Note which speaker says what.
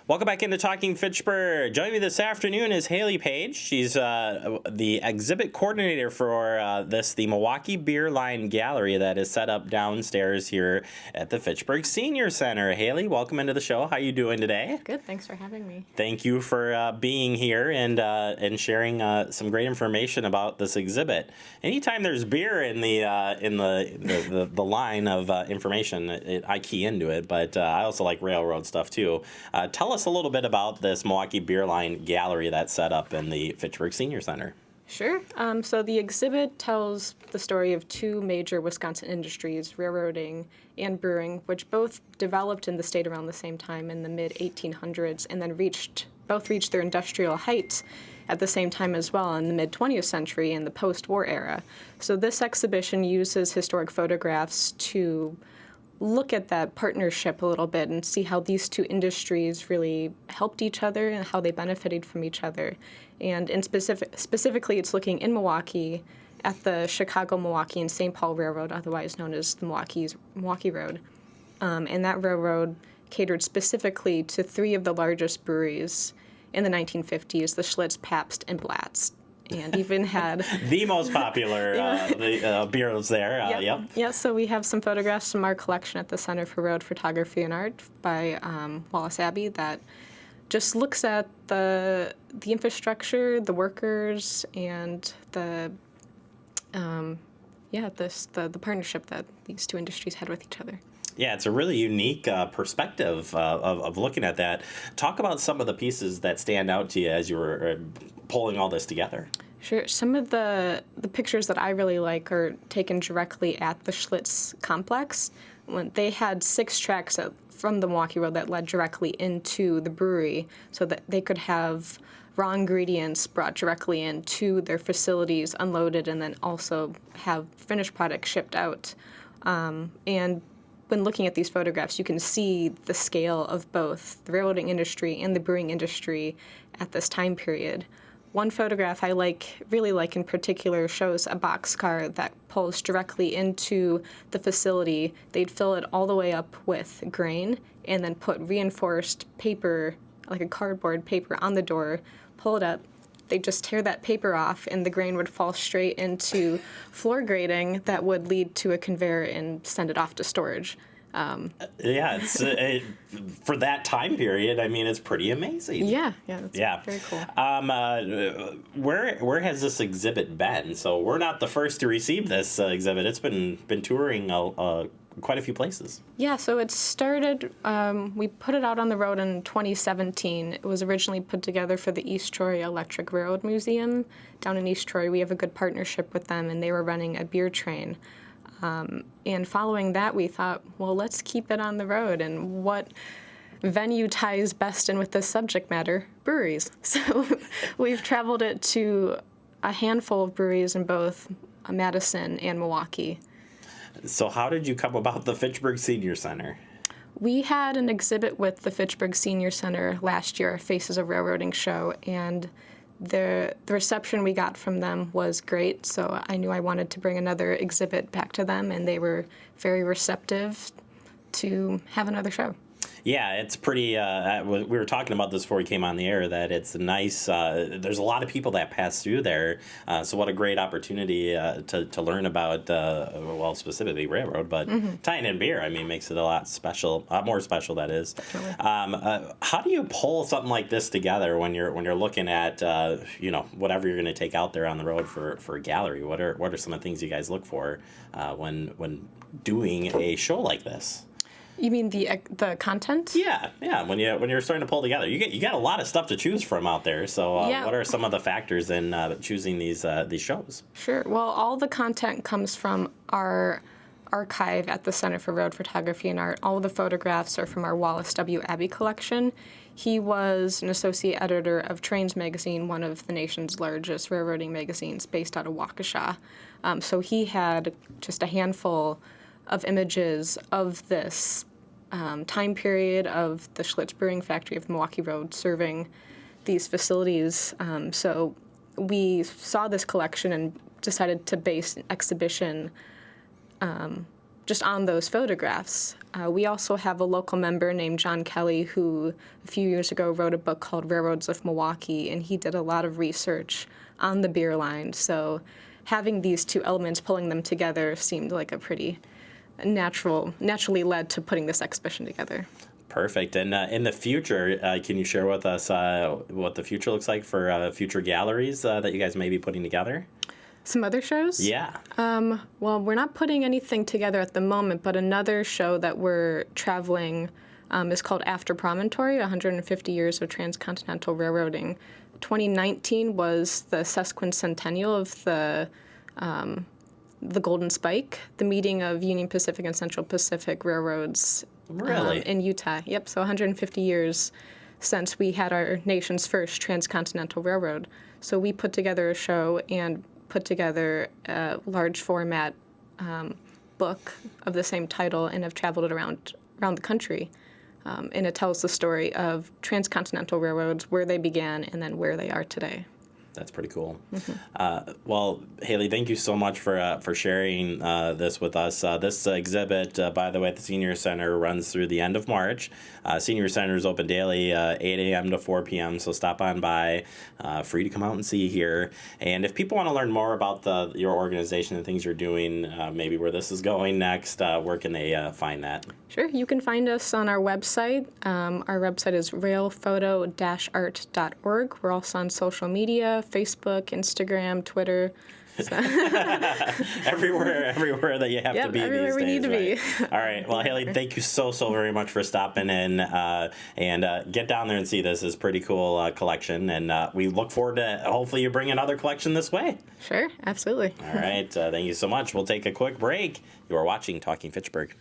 Speaker 1: Welcome back into Talking Fitchburg. Joining me this afternoon is Haley Page. She's the exhibit coordinator for the Milwaukee Beer Line gallery that is set up downstairs here at the Fitchburg Senior Center. Haley, welcome into the show. How are you doing today?
Speaker 2: Good. Thanks for having me.
Speaker 1: Thank you for being here and sharing some great information about this exhibit. Anytime there's beer in the line of information, I key into it. But I also like railroad stuff too. Tell us a little bit about this Milwaukee Beer Line gallery that's set up in the Fitchburg Senior Center.
Speaker 2: Sure. So the exhibit tells the story of two major Wisconsin industries, railroading and brewing, which both developed in the state around the same time in the mid-1800s and then both reached their industrial height at the same time as well in the mid-20th century in the post-war era. So this exhibition uses historic photographs to look at that partnership a little bit and see how these two industries really helped each other and how they benefited from each other. And specifically, it's looking in Milwaukee at the Chicago, Milwaukee, and St. Paul Railroad, otherwise known as the Milwaukee Road. And that railroad catered specifically to three of the largest breweries in the 1950s, the Schlitz, Pabst, and Blatz. And even had
Speaker 1: the most popular beers there. Yep.
Speaker 2: Yeah, so we have some photographs from our collection at the Center for Road Photography and Art by Wallace Abbi that just looks at the infrastructure, the workers, and the partnership that these two industries had with each other.
Speaker 1: Yeah, it's a really unique perspective of looking at that. Talk about some of the pieces that stand out to you as you were pulling all this together.
Speaker 2: Sure. Some of the pictures that I really like are taken directly at the Schlitz complex. When they had 6 tracks from the Milwaukee Road that led directly into the brewery so that they could have raw ingredients brought directly into their facilities, unloaded, and then also have finished products shipped out. And when looking at these photographs, you can see the scale of both the railroading industry and the brewing industry at this time period. One photograph I really like in particular shows a boxcar that pulls directly into the facility. They'd fill it all the way up with grain and then put reinforced paper, like a cardboard paper, on the door, pull it up. They'd just tear that paper off and the grain would fall straight into floor grading that would lead to a conveyor and send it off to storage.
Speaker 1: It's for that time period. I mean, it's pretty amazing.
Speaker 2: That's very cool.
Speaker 1: Where has this exhibit been? So we're not the first to receive this exhibit. It's been touring quite a few places.
Speaker 2: Yeah, so it started. We put it out on the road in 2017. It was originally put together for the East Troy Electric Railroad Museum down in East Troy. We have a good partnership with them, and they were running a beer train. And following that, we thought, well, let's keep it on the road. And what venue ties best in with this subject matter? Breweries. So we've traveled it to a handful of breweries in both Madison and Milwaukee.
Speaker 1: So how did you come about the Fitchburg Senior Center?
Speaker 2: We had an exhibit with the Fitchburg Senior Center last year, Faces of Railroading show, and the reception we got from them was great, so I knew I wanted to bring another exhibit back to them, and they were very receptive to have another show.
Speaker 1: Yeah, it's pretty, we were talking about this before we came on the air, that it's nice, there's a lot of people that pass through there, so what a great opportunity to learn about, specifically railroad, but tying in beer, I mean, makes it a lot more special, that is. How do you pull something like this together when you're looking at, whatever you're going to take out there on the road for a gallery? What are some of the things you guys look for when doing a show like this?
Speaker 2: You mean the content?
Speaker 1: Yeah. When you're starting to pull together, you got a lot of stuff to choose from out there. So, what are some of the factors in choosing these shows?
Speaker 2: Sure. Well, all the content comes from our archive at the Center for Road Photography and Art. All of the photographs are from our Wallace Abbi collection. He was an associate editor of Trains magazine, one of the nation's largest railroading magazines, based out of Waukesha. So he had just a handful of images of this time period of the Schlitz Brewing Factory of the Milwaukee Road serving these facilities. So we saw this collection and decided to base an exhibition just on those photographs. We also have a local member named John Kelly who a few years ago wrote a book called Railroads of Milwaukee, and he did a lot of research on the beer line. So having these two elements, pulling them together, seemed like a pretty naturally led to putting this exhibition together.
Speaker 1: Perfect. And in the future, can you share with us what the future looks like for future galleries that you guys may be putting together?
Speaker 2: Some other shows?
Speaker 1: Yeah.
Speaker 2: Well, we're not putting anything together at the moment, but another show that we're traveling is called After Promontory, 150 Years of Transcontinental Railroading. 2019 was the sesquicentennial of the Golden Spike, the meeting of Union Pacific and Central Pacific Railroads.
Speaker 1: Really?
Speaker 2: In Utah. Yep, so 150 years since we had our nation's first transcontinental railroad. So we put together a show and put together a large format book of the same title and have traveled it around the country. And it tells the story of transcontinental railroads, where they began, and then where they are today.
Speaker 1: That's pretty cool.
Speaker 2: Mm-hmm.
Speaker 1: Well, Haley, thank you so much for sharing this with us. This exhibit, by the way, at the Senior Center runs through the end of March. Senior Center is open daily, 8 a.m. to 4 p.m., so stop on by. Free to come out and see here. And if people want to learn more about your organization and things you're doing, maybe where this is going next, where can they find that?
Speaker 2: Sure. You can find us on our website. Our website is railphoto-art.org. We're also on social media, Facebook, Instagram, Twitter. So.
Speaker 1: everywhere that you have to be
Speaker 2: everywhere
Speaker 1: these days.
Speaker 2: We need to
Speaker 1: right?
Speaker 2: be.
Speaker 1: All right. Well, Haley, thank you so very much for stopping in and get down there and see this. It's a pretty cool collection, and we look forward to hopefully you bring another collection this way.
Speaker 2: Sure, absolutely.
Speaker 1: All right. Thank you so much. We'll take a quick break. You are watching Talking Fitchburg.